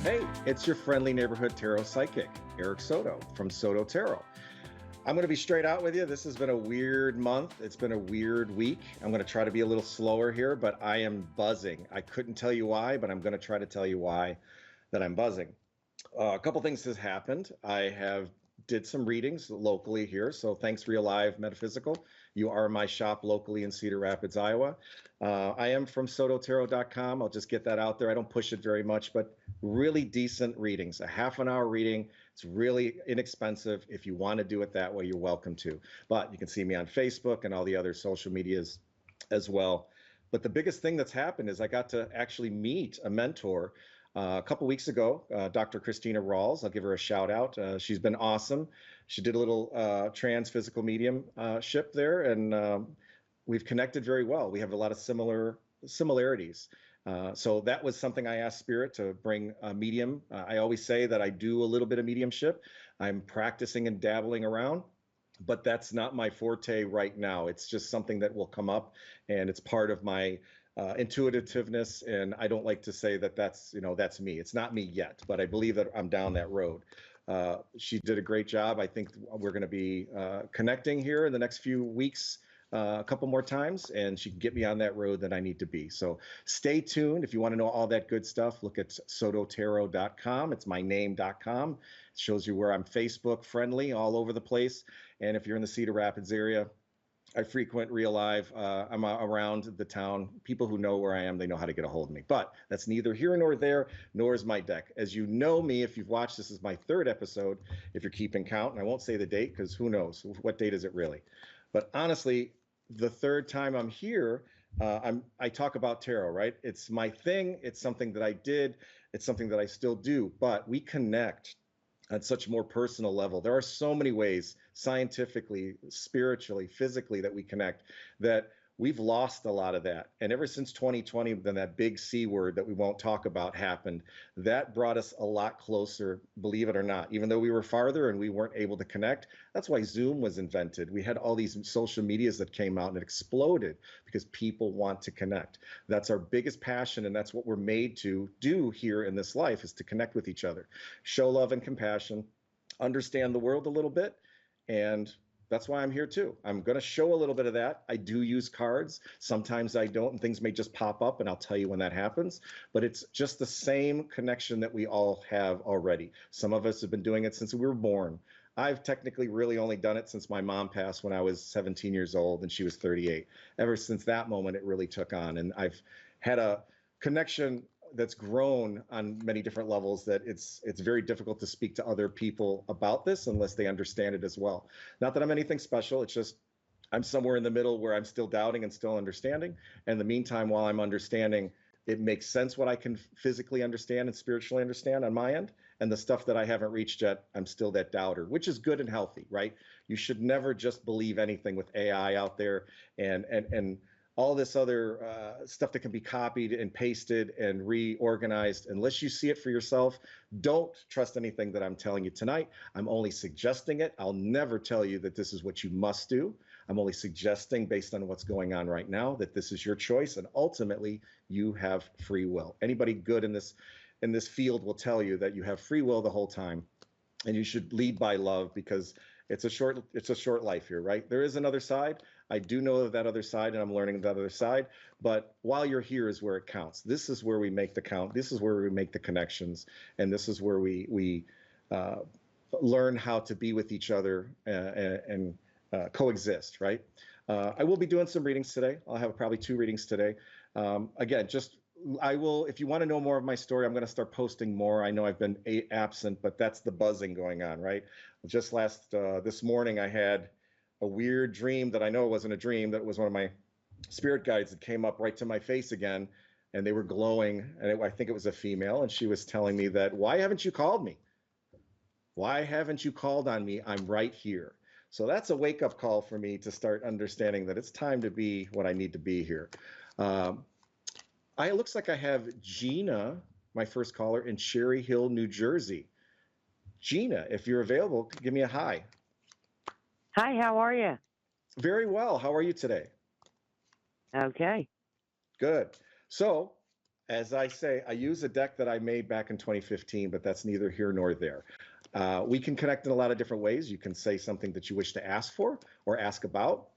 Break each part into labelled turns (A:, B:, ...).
A: Hey, it's your friendly neighborhood tarot psychic, Eric Soto from Soto Tarot. I'm going to be straight out with you. This has been a weird month. It's been a weird week. I'm going to try to be a little slower here, but I am buzzing. I couldn't tell you why, but I'm going to try to tell you why that I'm buzzing. A couple things has happened. I have did some readings locally here, so thanks Real Live Metaphysical. You are my shop locally in Cedar Rapids, Iowa. I am from sototarot.com. I'll just get that out there. I don't push it very much, but really decent readings. A half an hour reading. It's really inexpensive. If you want to do it that way, you're welcome to. But you can see me on Facebook and all the other social medias as well. But the biggest thing that's happened is I got to actually meet a mentor a couple weeks ago, Dr. Christina Rawls. I'll give her a shout out. She's been awesome. She did a little trans physical mediumship there, and we've connected very well. We have a lot of similarities. So that was something I asked Spirit to bring a medium. I always say that I do a little bit of mediumship. I'm practicing and dabbling around, but that's not my forte right now. It's just something that will come up, and it's part of my intuitiveness. And I don't like to say that that's me. It's not me yet, but I believe that I'm down that road. She did a great job. I think we're going to be connecting here in the next few weeks. A couple more times, and she can get me on that road that I need to be. So stay tuned. If you want to know all that good stuff, look at sototarot.com. It's my name.com. It shows you where I'm Facebook friendly all over the place. And if you're in the Cedar Rapids area, I frequent Real Live. I'm around the town. People who know where I am, they know how to get a hold of me. But that's neither here nor there, nor is my deck. As you know me, if you've watched, this is my third episode, if you're keeping count. And I won't say the date because who knows? What date is it really? But honestly, the third time I'm here, I talk about tarot, right? It's my thing. It's something that I did. It's something that I still do. But we connect on such a more personal level. There are so many ways, scientifically, spiritually, physically, that we connect, that we've lost a lot of that. And ever since 2020, then that big C word that we won't talk about happened, that brought us a lot closer, believe it or not. Even though we were farther and we weren't able to connect, that's why Zoom was invented. We had all these social medias that came out and it exploded because people want to connect. That's our biggest passion, and that's what we're made to do here in this life, is to connect with each other, show love and compassion, understand the world a little bit, and that's why I'm here too. I'm going to show a little bit of that. I do use cards. Sometimes I don't, and things may just pop up, and I'll tell you when that happens. But it's just the same connection that we all have already. Some of us have been doing it since we were born. I've technically really only done it since my mom passed when I was 17 years old and she was 38. Ever since that moment, it really took on. And I've had a connection that's grown on many different levels, that it's very difficult to speak to other people about this unless they understand it as well. Not that I'm anything special. It's just I'm somewhere in the middle where I'm still doubting and still understanding. And in the meantime, while I'm understanding, it makes sense what I can physically understand and spiritually understand on my end. And the stuff that I haven't reached yet, I'm still that doubter, which is good and healthy, right? You should never just believe anything with AI out there and all this other stuff that can be copied and pasted and reorganized. Unless you see it for yourself, don't trust anything that I'm telling you tonight. I'm only suggesting it. I'll never tell you that this is what you must do. I'm only suggesting, based on what's going on right now, that this is your choice, and ultimately you have free will. Anybody good in this field will tell you that you have free will the whole time, and you should lead by love, because it's a short life here, right? There is another side. I do know that other side, and I'm learning that other side. But while you're here is where it counts. This is where we make the count. This is where we make the connections, and this is where we learn how to be with each other and coexist, right? I will be doing some readings today. I'll have probably 2 readings today. Again, I will, if you want to know more of my story, I'm going to start posting more. I know I've been absent, but that's the buzzing going on, right? Just this morning, I had a weird dream that I know it wasn't a dream. That was one of my spirit guides that came up right to my face again, and they were glowing. And I think it was a female, and she was telling me that, why haven't you called me? Why haven't you called on me? I'm right here. So that's a wake-up call for me to start understanding that it's time to be what I need to be here. It looks like I have Gina, my first caller, in Cherry Hill, New Jersey. Gina, if you're available, give me a hi.
B: Hi, how are you?
A: Very well. How are you today?
B: Okay.
A: Good. So As I say, I use a deck that I made back in 2015, but that's neither here nor there. We can connect in a lot of different ways. You can say something that you wish to ask for or ask about,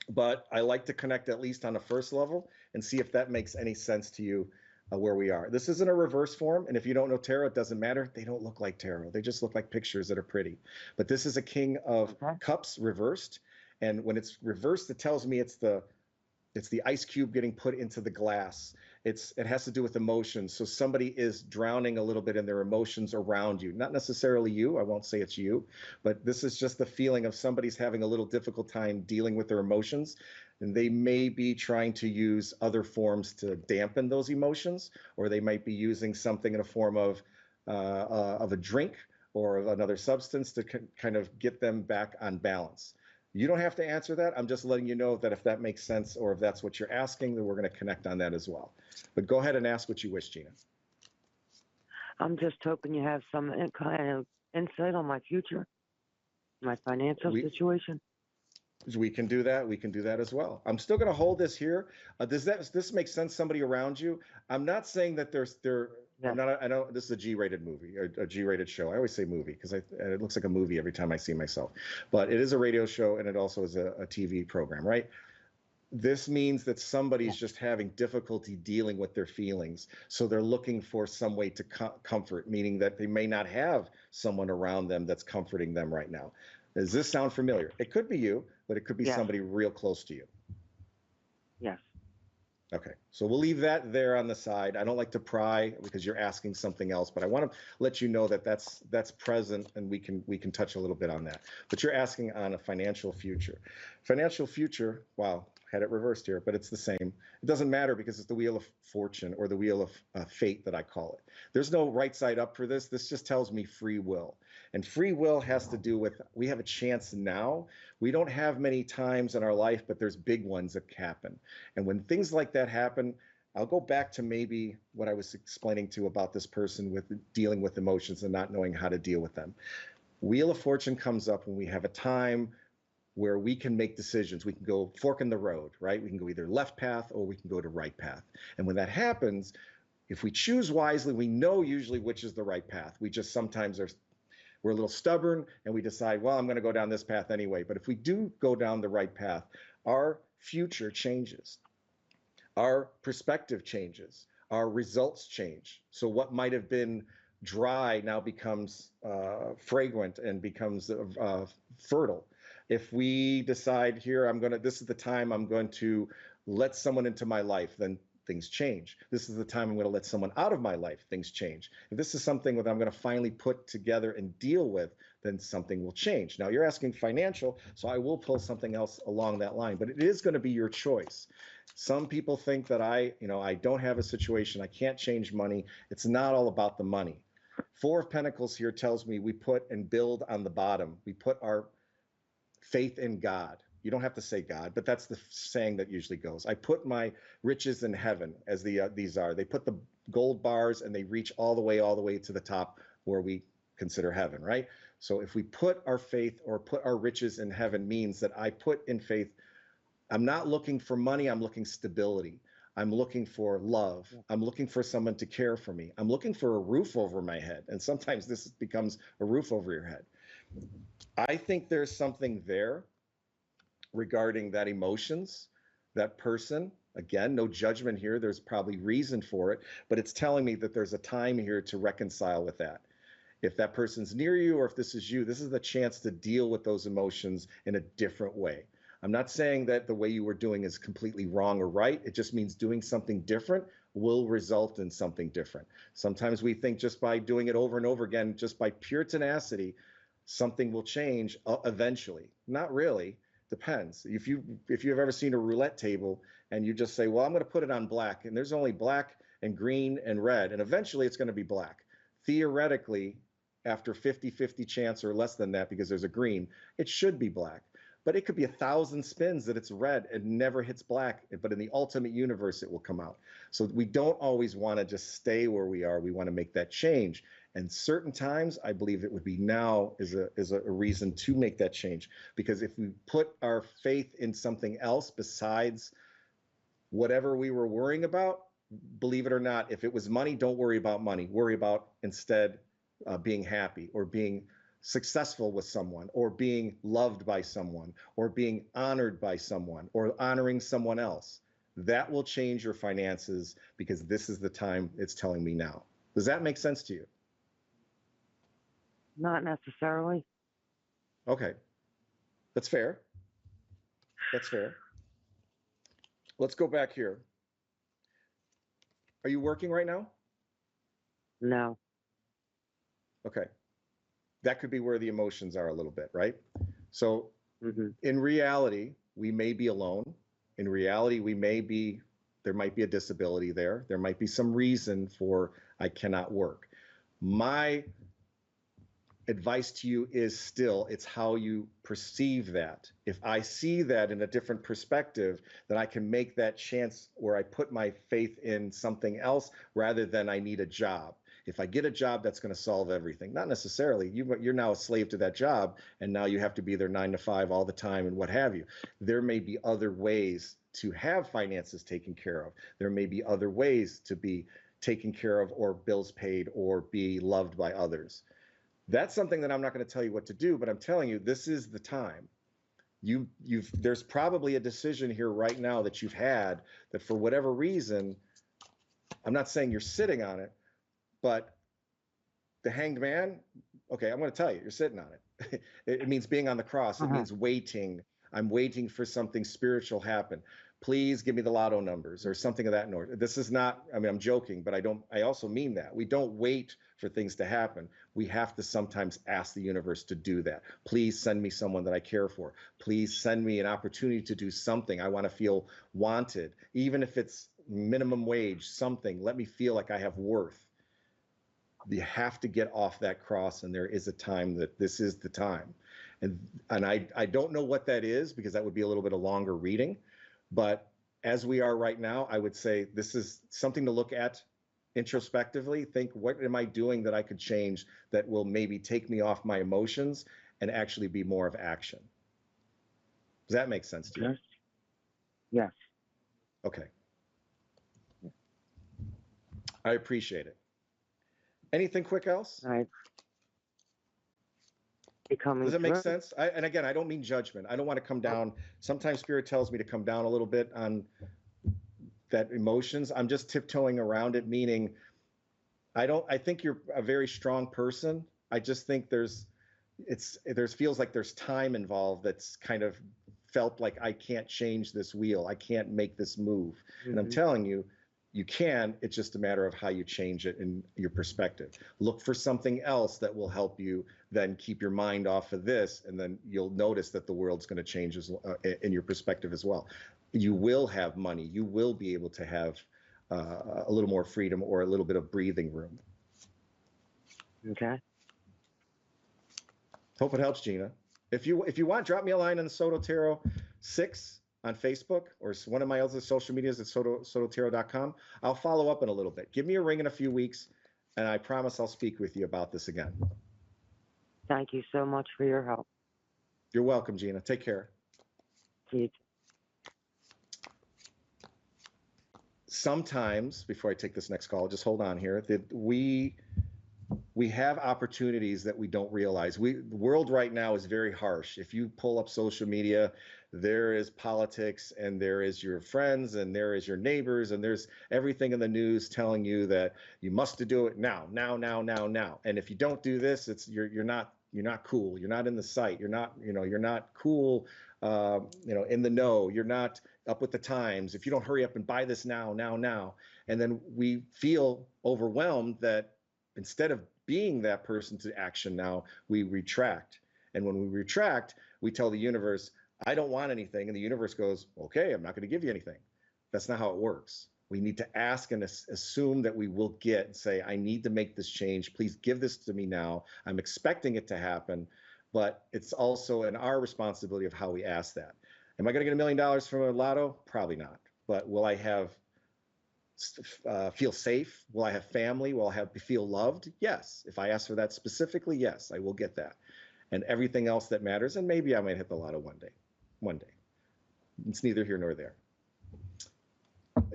A: but I like to connect at least on a first level and see if that makes any sense to you where we are. This isn't a reverse form, and if you don't know tarot, it doesn't matter. They don't look like tarot. They just look like pictures that are pretty. But this is a King of
B: Okay.
A: Cups reversed, and when it's reversed, it tells me it's the ice cube getting put into the glass. It has to do with emotions. So somebody is drowning a little bit in their emotions around you. Not necessarily you. I won't say it's you, but this is just the feeling of somebody's having a little difficult time dealing with their emotions. And they may be trying to use other forms to dampen those emotions, or they might be using something in a form of a drink or of another substance to kind of get them back on balance. You don't have to answer that. I'm just letting you know that if that makes sense or if that's what you're asking, then we're going to connect on that as well. But go ahead and ask what you wish, Gina.
B: I'm just hoping you have some kind of insight on my future, my financial
A: We
B: situation.
A: we can do that. We can do that as well. I'm still going to hold this here. Does this make sense? Somebody around you? I'm not saying that there. I'm
B: Yes.
A: not. I know this is a G-rated movie, or a G-rated show. I always say movie because it looks like a movie every time I see myself. But it is a radio show and it also is a TV program, right? This means that
B: Yeah.
A: somebody's just having difficulty dealing with their feelings. So they're looking for some way to comfort, meaning that they may not have someone around them that's comforting them right now. Does this sound familiar? It could be you, but it could be
B: Yes.
A: somebody real close to you.
B: Yes.
A: Okay, so we'll leave that there on the side. I don't like to pry because you're asking something else, but I want to let you know that that's present, and we can touch a little bit on that. But you're asking on a financial future. Financial future, wow, had it reversed here, but it's the same. It doesn't matter because it's the wheel of fortune or the wheel of fate that I call it. There's no right side up for this. This just tells me free will. And free will has to do with we have a chance now. We don't have many times in our life, but there's big ones that happen. And when things like that happen, I'll go back to maybe what I was explaining to about this person with dealing with emotions and not knowing how to deal with them. Wheel of Fortune comes up when we have a time where we can make decisions. We can go fork in the road, right? We can go either left path or we can go to right path. And when that happens, if we choose wisely, we know usually which is the right path. We just sometimes we're a little stubborn and we decide, well, I'm going to go down this path anyway. But if we do go down the right path, our future changes, our perspective changes, our results change. So what might have been dry now becomes fragrant and becomes fertile. If we decide here, this is the time I'm going to let someone into my life, then things change. This is the time I'm going to let someone out of my life, things change. If this is something that I'm going to finally put together and deal with, then something will change. Now you're asking financial, so I will pull something else along that line, but it is going to be your choice. Some people think that I don't have a situation, I can't change money. It's not all about the money. Four of Pentacles here tells me we put and build on the bottom. We put our faith in God. You don't have to say God, but that's the saying that usually goes. I put my riches in heaven, as these are. They put the gold bars and they reach all the way to the top where we consider heaven, right? So if we put our faith or put our riches in heaven means that I put in faith. I'm not looking for money. I'm looking stability. I'm looking for love.
B: Yeah.
A: I'm looking for someone to care for me. I'm looking for a roof over my head. And sometimes this becomes a roof over your head. I think there's something there regarding that emotions, that person. Again, no judgment here. There's probably reason for it, but it's telling me that there's a time here to reconcile with that. If that person's near you or if this is you, this is the chance to deal with those emotions in a different way. I'm not saying that the way you were doing is completely wrong or right. It just means doing something different will result in something different. Sometimes we think just by doing it over and over again, just by pure tenacity, something will change eventually. Not really. Depends. If you've ever seen a roulette table and you just say, well, I'm going to put it on black, and there's only black and green and red, and eventually it's going to be black. Theoretically, after 50-50 chance or less than that, because there's a green, it should be black. But it could be 1,000 spins that it's red and never hits black. But in the ultimate universe, it will come out. So we don't always want to just stay where we are. We want to make that change. And certain times, I believe it would be now is a reason to make that change. Because if we put our faith in something else besides whatever we were worrying about, believe it or not, if it was money, don't worry about money. Worry about instead being happy or being successful with someone or being loved by someone or being honored by someone or honoring someone else. That will change your finances because this is the time it's telling me now. Does that make sense to you?
B: Not necessarily.
A: Okay, that's fair. That's fair. Let's go back here. Are you working right now?
B: No.
A: Okay. That could be where the emotions are a little bit, right? So
B: Hmm.
A: in reality, we may be alone. In reality, there might be a disability there. There might be some reason for I cannot work. My advice to you is still, it's how you perceive that. If I see that in a different perspective, then I can make that chance where I put my faith in something else rather than I need a job. If I get a job, that's going to solve everything. Not necessarily. You're now a slave to that job, and now you have to be there 9 to 5 all the time and what have you. There may be other ways to have finances taken care of. There may be other ways to be taken care of or bills paid or be loved by others. That's something that I'm not going to tell you what to do, but I'm telling you, this is the time. There's probably a decision here right now that you've had that for whatever reason, I'm not saying you're sitting on it, but the hanged man, okay, I'm going to tell you, you're sitting on it. It means being on the cross. It
B: Uh-huh.
A: means waiting. I'm waiting for something spiritual happen. Please give me the lotto numbers or something of that sort. This is not, I mean, I'm joking, but I also mean that. We don't wait for things to happen. We have to sometimes ask the universe to do that. Please send me someone that I care for. Please send me an opportunity to do something. I want to feel wanted, even if it's minimum wage, something. Let me feel like I have worth. You have to get off that cross, and there is a time that this is the time. And I don't know what that is because that would be a little bit of longer reading. But as we are right now, I would say this is something to look at introspectively. Think, what am I doing that I could change that will maybe take me off my emotions and actually be more of action? Does that make sense to you?
B: Okay. Yes.
A: Okay. I appreciate it. Anything quick else?
B: All right. Becoming
A: Does that make
B: true.
A: sense? And again, I don't mean judgment. I don't want to come down. Sometimes spirit tells me to come down a little bit on that emotions. I'm just tiptoeing around it, meaning I think you're a very strong person. I just think there's feels like there's time involved that's kind of felt like I can't change this wheel. I can't make this move. And I'm
B: Hmm.
A: telling you, you can. It's just a matter of how you change it in your perspective. Look for something else that will help you then keep your mind off of this, and then you'll notice that the world's going to change in your perspective as well. You will have money. You will be able to have a little more freedom or a little bit of breathing room.
B: Okay.
A: Hope it helps, Gina. If you want, drop me a line on the Soto Tarot 6 on Facebook or one of my other social medias at sototarot.com. I'll follow up in a little bit. Give me a ring in a few weeks, and I promise I'll speak with you about this again.
B: Thank you so much for your help.
A: You're welcome, Gina. Take care.
B: See you.
A: Sometimes, before I take this next call, just hold on here, that we have opportunities that we don't realize. The world right now is very harsh. If you pull up social media, there is politics and there is your friends and there is your neighbors and there's everything in the news telling you that you must do it now. And if you don't do this, you're not cool. You're not in the sight. You're not cool. In the know. You're not up with the times. If you don't hurry up and buy this now, and then we feel overwhelmed that instead of being that person to action now, we retract. And when we retract, we tell the universe, I don't want anything. And the universe goes, okay, I'm not going to give you anything. That's not how it works. We need to ask and assume that we will get and say, I need to make this change. Please give this to me now. I'm expecting it to happen. But it's also in our responsibility of how we ask that. Am I going to get $1 million from a lotto? Probably not. But will I feel safe? Will I have family? Will I feel loved? Yes. If I ask for that specifically, yes, I will get that. And everything else that matters, and maybe I might hit the lotto one day. It's neither here nor there.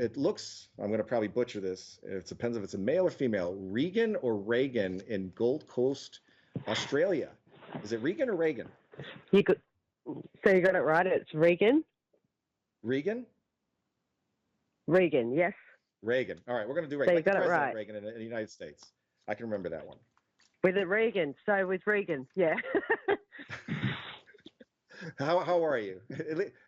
A: it looks, I'm going to probably butcher this. It depends if it's a male or female. Regan or Reagan in Gold Coast, Australia. Is it Regan or Reagan?
C: You could, so you got it right. It's Regan.
A: Regan?
C: Regan, yes.
A: Reagan. All right, we're going to do
C: So
A: Reagan.
C: you
A: Like the
C: got it
A: President
C: right.
A: Reagan in the United States. I can remember that one.
C: With it Regan. So with Regan, yeah.
A: How are you?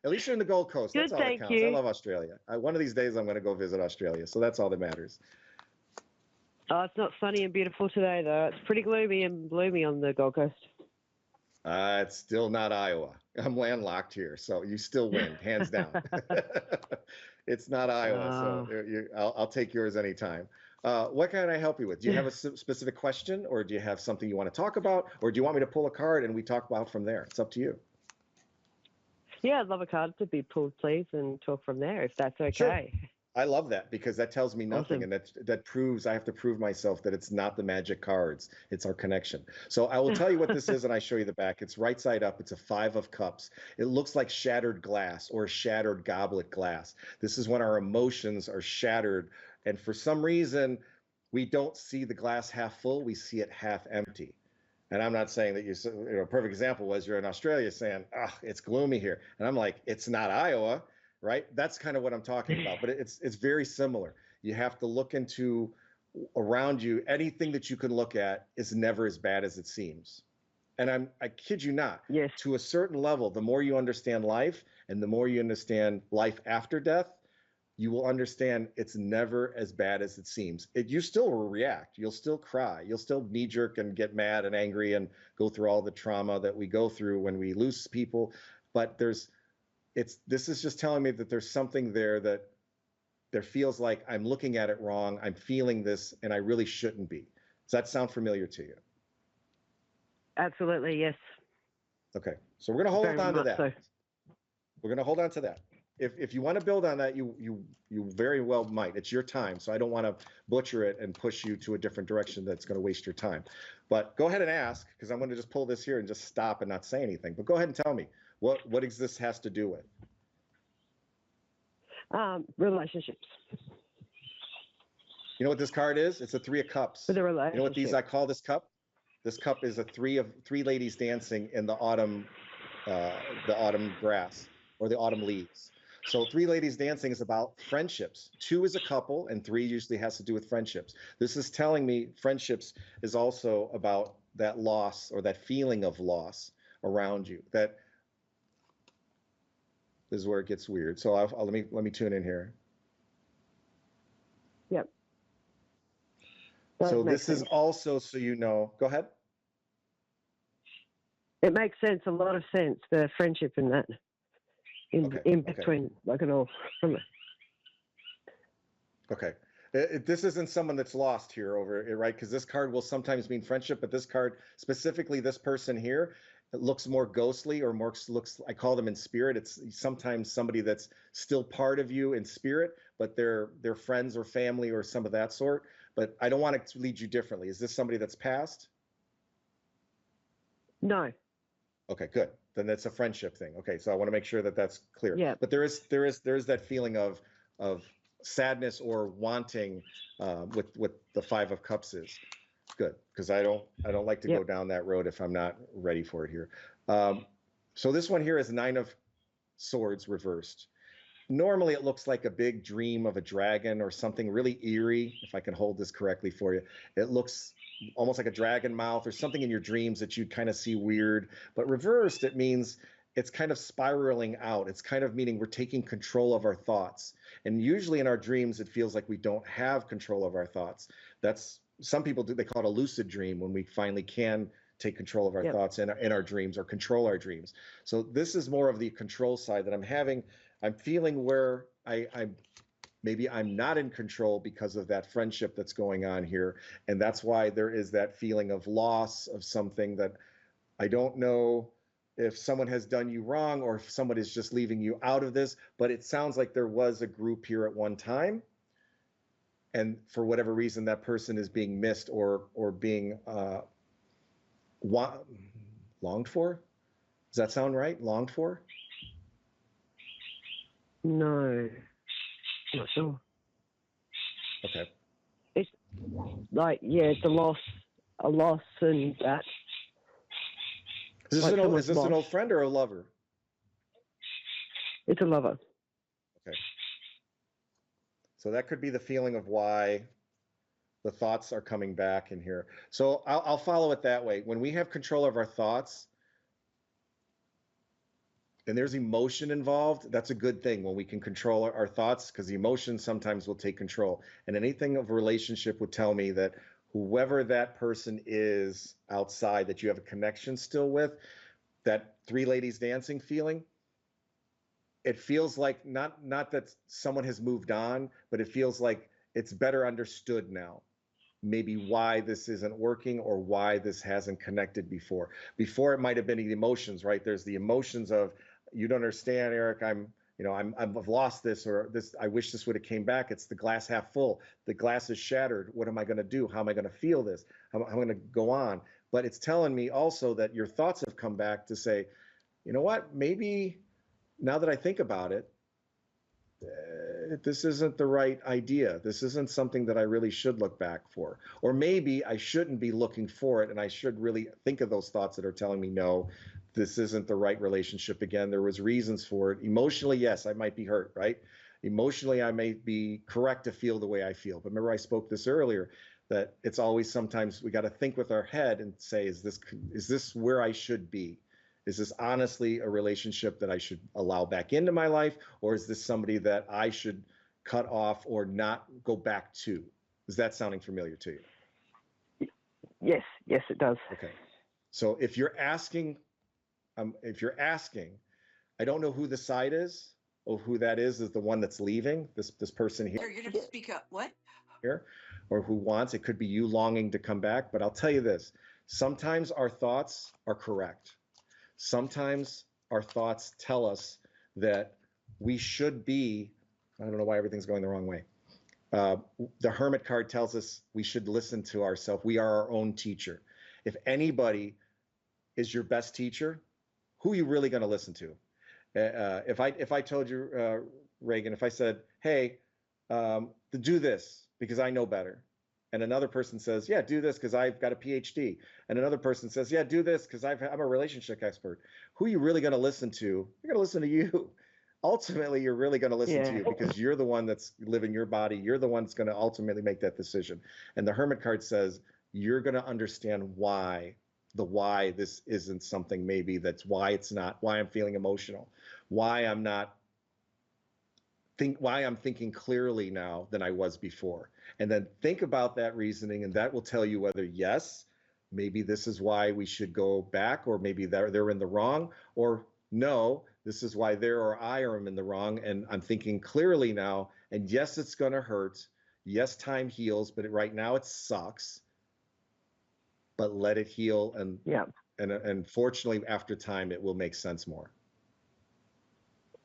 A: At least you're in the Gold Coast. That's
C: Good,
A: all that
C: thank
A: counts. I
C: you.
A: love Australia. One of these days I'm going to go visit Australia, so that's all that matters.
C: Oh, it's not sunny and beautiful today, though. It's pretty gloomy and gloomy on the Gold Coast.
A: It's still not Iowa. I'm landlocked here, so you still win, hands down. It's not Iowa, so I'll take yours anytime. What can I help you with? Do you have a specific question, or do you have something you want to talk about, or do you want me to pull a card and we talk about from there? It's up to you.
C: Yeah, I'd love a card to be pulled, please, and talk from there, if that's okay.
A: Sure. I love that because that tells me nothing,
C: Awesome.
A: and that proves I have to prove myself that it's not the magic cards, it's our connection. So I will tell you what this is, and I show you the back. It's right side up. It's a 5 of cups. It looks like shattered glass or shattered goblet glass. This is when our emotions are shattered, and for some reason we don't see the glass half full, we see it half empty. And I'm not saying that a perfect example was you're in Australia saying, it's gloomy here. And I'm like, it's not Iowa, right? That's kind of what I'm talking about. But it's very similar. You have to look into around you. Anything that you can look at is never as bad as it seems. And I kid you not,
C: Yes.
A: to a certain level, the more you understand life and the more you understand life after death, you will understand it's never as bad as it seems. You still will react. You'll still cry. You'll still knee jerk and get mad and angry and go through all the trauma that we go through when we lose people. But this is just telling me that there's something there that there feels like I'm looking at it wrong. I'm feeling this and I really shouldn't be. Does that sound familiar to you?
C: Absolutely, yes.
A: Okay. So we're going to hold on to that.
C: So.
A: We're going to hold on to that. If you want to build on that, you very well might. It's your time, so I don't want to butcher it and push you to a different direction that's going to waste your time. But go ahead and ask, because I'm going to just pull this here and just stop and not say anything. But go ahead and tell me what this has to do with.
C: Relationships.
A: You know what this card is? It's a 3 of cups.
C: With a
A: You
C: relationship.
A: know what I call this cup? This cup is a three ladies dancing in the autumn grass or the autumn leaves. So 3 ladies dancing is about friendships. 2 is a couple, and 3 usually has to do with friendships. This is telling me friendships is also about that loss or that feeling of loss around you. That is where it gets weird. So let me tune in here.
C: Yep.
A: So this is also, so you know, go ahead.
C: It makes sense, a lot of sense, the friendship in that. In between, like it all.
A: Okay. This isn't someone that's lost here over it, right? Because this card will sometimes mean friendship, but this card, specifically this person here, it looks more ghostly or looks, I call them in spirit. It's sometimes somebody that's still part of you in spirit, but they're friends or family or some of that sort. But I don't want to lead you differently. Is this somebody that's passed?
C: No.
A: Okay, good. Then that's a friendship thing. Okay, so I want to make sure that that's clear.
C: Yeah.
A: But there is that feeling of sadness or wanting with the 5 of cups is. Good, because I don't like to go down that road if I'm not ready for it here. So this one here is 9 of swords reversed. Normally it looks like a big dream of a dragon or something really eerie, if I can hold this correctly for you. It looks almost like a dragon mouth or something in your dreams that you'd kind of see weird. But reversed, it means it's kind of spiraling out. It's kind of meaning we're taking control of our thoughts. And usually in our dreams, it feels like we don't have control of our thoughts. Some people they call it a lucid dream, when we finally can take control of our thoughts in our dreams or control our dreams. So this is more of the control side that I'm having. I'm feeling where maybe I'm not in control because of that friendship that's going on here. And that's why there is that feeling of loss of something that I don't know if someone has done you wrong or if someone is just leaving you out of this, but it sounds like there was a group here at one time. And for whatever reason, that person is being missed or being longed for. Does that sound right? Longed for?
C: No. Not sure.
A: Okay.
C: It's like, yeah, it's a loss and that.
A: Is
C: Like someone's
A: this an
C: lost.
A: old friend or a lover?
C: It's a lover.
A: Okay. So that could be the feeling of why the thoughts are coming back in here. So I'll follow it that way. When we have control of our thoughts and there's emotion involved, that's a good thing when we can control our thoughts, because the emotion sometimes will take control. And anything of a relationship would tell me that whoever that person is outside that you have a connection still with, that three ladies dancing feeling, it feels like not that someone has moved on, but it feels like it's better understood now. Maybe why this isn't working or why this hasn't connected before. Before it might have been the emotions, right? There's the emotions of, you don't understand, Eric, I've lost this, or this, I wish this would have came back. It's the glass half full. The glass is shattered. What am I going to do? How am I going to feel this? How am I going to go on? But it's telling me also that your thoughts have come back to say, you know what, maybe now that I think about it, this isn't the right idea. This isn't something that I really should look back for. Or maybe I shouldn't be looking for it, and I should really think of those thoughts that are telling me, no, this isn't the right relationship again. There was reasons for it. Emotionally, yes, I might be hurt, right? Emotionally, I may be correct to feel the way I feel. But remember, I spoke this earlier, that it's always sometimes we got to think with our head and say, is this where I should be? Is this honestly a relationship that I should allow back into my life? Or is this somebody that I should cut off or not go back to? Is that sounding familiar to you?
C: Yes, it does.
A: Okay. So if you're asking, I don't know who the side is or who that is the one that's leaving, this person here.
D: You're going to speak up. What?
A: Here, or who wants, it could be you longing to come back. But I'll tell you this, sometimes our thoughts are correct. Sometimes our thoughts tell us that we should be, I don't know why everything's going the wrong way. The Hermit card tells us we should listen to ourselves. We are our own teacher. If anybody is your best teacher, who are you really going to listen to? If I told you, Reagan, if I said, hey, do this because I know better. And another person says, yeah, do this because I've got a PhD. And another person says, yeah, do this because I'm a relationship expert. Who are you really going to listen to? You're going to listen to you. Ultimately, you're really going to listen to you because you're the one that's living your body. You're the one that's going to ultimately make that decision. And the Hermit card says, you're going to understand why this isn't something, maybe that's why it's not, why I'm feeling emotional, why I'm thinking clearly now than I was before. And then think about that reasoning, and that will tell you whether, yes, maybe this is why we should go back, or maybe they're in the wrong, or no, this is why I am in the wrong, and I'm thinking clearly now, and yes, it's going to hurt. Yes, time heals, but right now it sucks. But let it heal, and fortunately, after time, it will make sense more.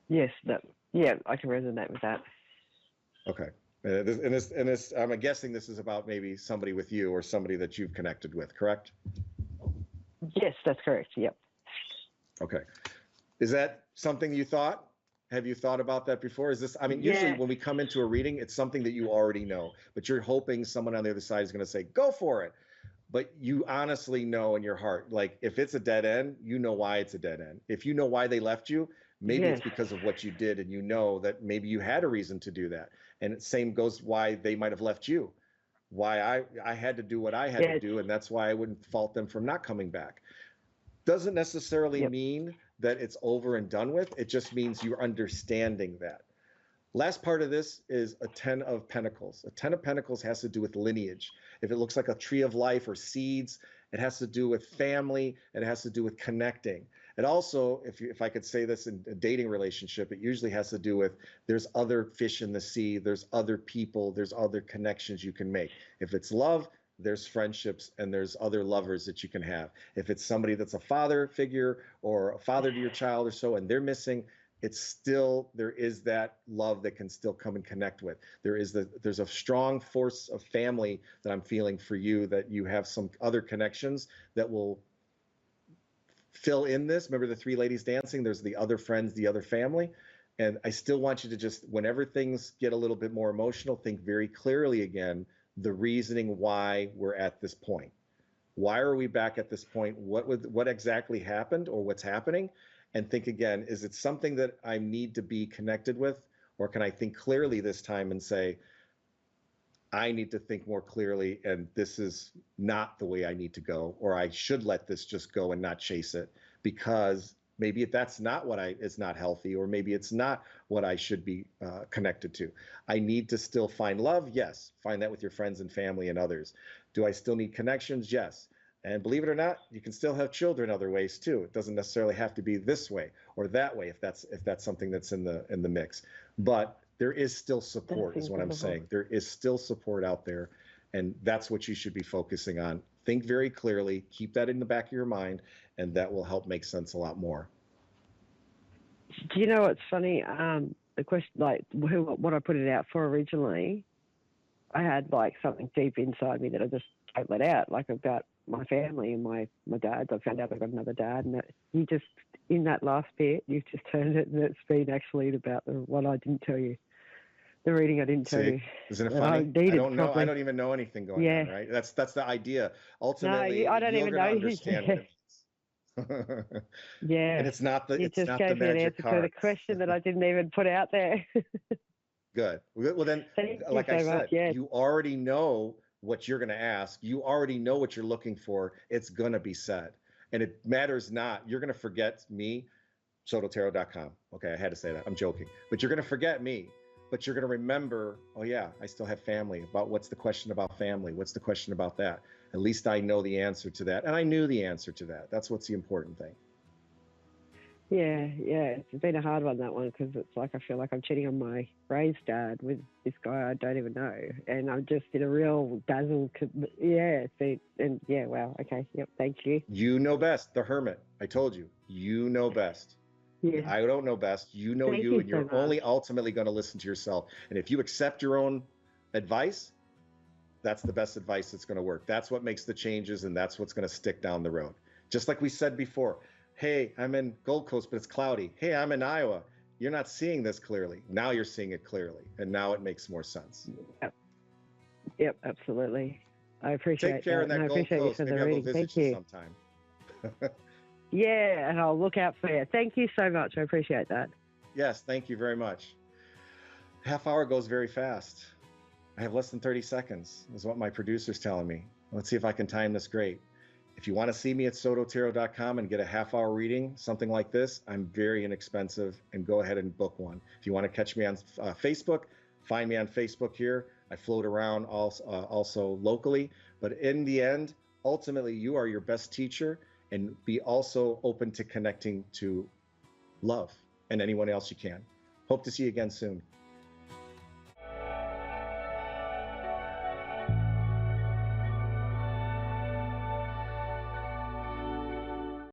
C: Yes, I can resonate with that.
A: Okay. I'm guessing this is about maybe somebody with you or somebody that you've connected with, correct?
C: Yes, that's correct. Yep.
A: Okay. Is that something you thought? Have you thought about that before? Usually when we come into a reading, it's something that you already know, but you're hoping someone on the other side is going to say, go for it. But you honestly know in your heart, like if it's a dead end, you know why it's a dead end. If you know why they left you, maybe it's because of what you did, and you know that maybe you had a reason to do that. And the same goes why they might have left you, why I had to do what I had to do, and that's why I wouldn't fault them from not coming back. Doesn't necessarily mean that it's over and done with. It just means you're understanding that. Last part of this is a 10 of Pentacles. A 10 of Pentacles has to do with lineage. If it looks like a tree of life or seeds, it has to do with family. It has to do with connecting. It also, if I could say this in a dating relationship, it usually has to do with there's other fish in the sea, there's other people, there's other connections you can make. If it's love, there's friendships and there's other lovers that you can have. If it's somebody that's a father figure or a father to your child or so, and they're missing, there is that love that can still come and connect with. There's a strong force of family that I'm feeling for you, that you have some other connections that will fill in this. Remember the three ladies dancing? There's the other friends, the other family. And I still want you to just, whenever things get a little bit more emotional, think very clearly again, the reasoning why we're at this point. Why are we back at this point? What exactly happened or what's happening? And think again, is it something that I need to be connected with? Or can I think clearly this time and say, I need to think more clearly, and this is not the way I need to go, or I should let this just go and not chase it, because maybe that's not what it's not healthy, or maybe it's not what I should be connected to. I need to still find love. Yes. Find that with your friends and family and others. Do I still need connections? Yes. And believe it or not, you can still have children other ways too. It doesn't necessarily have to be this way or that way if that's something that's in the mix. But there is still support, is what I'm saying. There is still support out there, and that's what you should be focusing on. Think very clearly, keep that in the back of your mind, and that will help make sense a lot more.
C: Do you know what's funny? The question, like what I put it out for originally, I had like something deep inside me that I just don't let out, like about my family and my dad. I found out I've got another dad, and that you just, in that last bit, you've just turned it, and it's been actually about what I didn't tell you. The reading I didn't tell you.
A: Isn't it funny? I don't know. I don't even know anything going on, right? That's the idea. Ultimately,
C: no, I don't even know.
A: Understand what it means.
C: Yeah.
A: And it's not the.
C: You just gave me an answer to the question that I didn't even put out there.
A: Good. Well, then, like I said, you already know what you're going to ask. You already know what you're looking for. It's going to be said, and it matters not. You're going to forget me, SotoTarot.com. Okay, I had to say that. I'm joking, but you're going to forget me. But you're going to remember, oh yeah, I still have family. About what's the question about family? What's the question about that? At least I know the answer to that. And I knew the answer to that. That's what's the important thing.
C: Yeah. It's been a hard one, that one, because it's like I feel like I'm cheating on my raised dad with this guy I don't even know. And I'm just in a real dazzle. Yeah. Wow. Okay. Yep. Thank you.
A: You know best. The hermit. I told you. You know best.
C: Yeah.
A: I don't know best. You know you, and you're only ultimately going to listen to yourself. And if you accept your own advice, that's the best advice that's going to work. That's what makes the changes, and that's what's going to stick down the road. Just like we said before, hey, I'm in Gold Coast, but it's cloudy. Hey, I'm in Iowa. You're not seeing this clearly. Now you're seeing it clearly, and now it makes more sense.
C: Yep, absolutely. I appreciate
A: Take care
C: that.
A: in that Gold Coast. Maybe I'll go visit you sometime.
C: Yeah, and I'll look out for you. Thank you so much. I appreciate that.
A: Yes, thank you very much. Half hour goes very fast. I have less than 30 seconds, is what my producer's telling me. Let's see if I can time this great. If you want to see me at SotoTarot.com and get a half-hour reading, something like this, I'm very inexpensive, and go ahead and book one. If you want to catch me on Facebook, find me on Facebook here. I float around also locally. But in the end, ultimately, you are your best teacher, and be also open to connecting to love and anyone else you can. Hope to see you again soon.